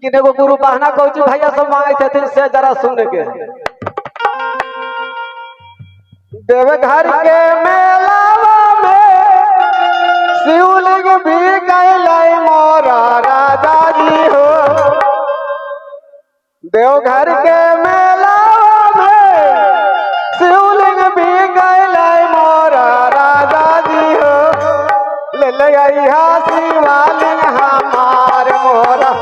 लेकिन एगो गुरु बहना कौची भैया सब मांगे थे से जरा सुन के। देवघर के मेलावा में शिवलिंग भी गए मोरा राजा जी हो। देवघर के मेलावा में शिवलिंग भी गए मोरा राजा जी हो। ले ले आइहा शिवालिंग हमार मोरा।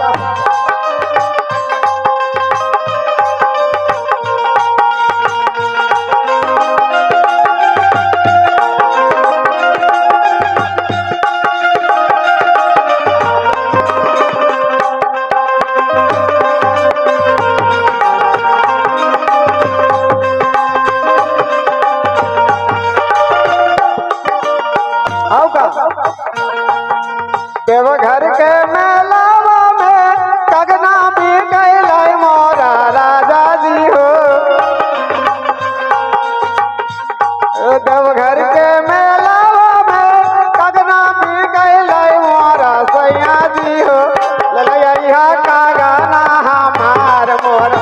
देवघर के मेलावा में कगना भी गए मोरा राजा जी हो। देवघर के मेलावा में कगना भी गए मोरा सैया जी हो। ललैया का गाना हमार मोरा।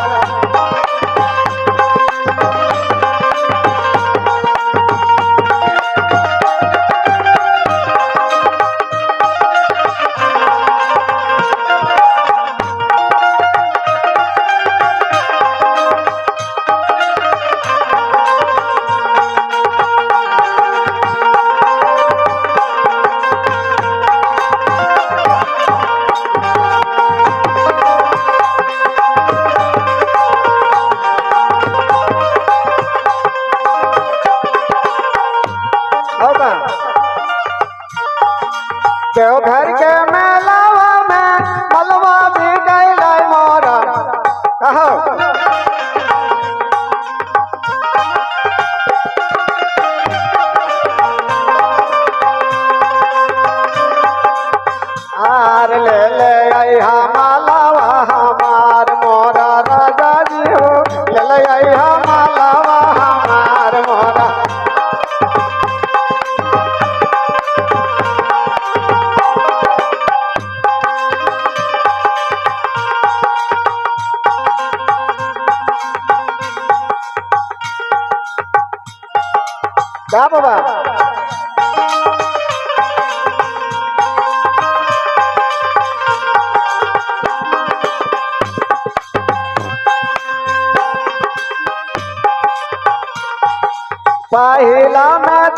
देवघर के मेलावा में मलवा भी गए मोरा कहो। आर ले ले आइहा मालावा हमार मोरा राजा जी हो। ले ले आइहा मालावा हमार मोरा। क्या बाबा पहिला में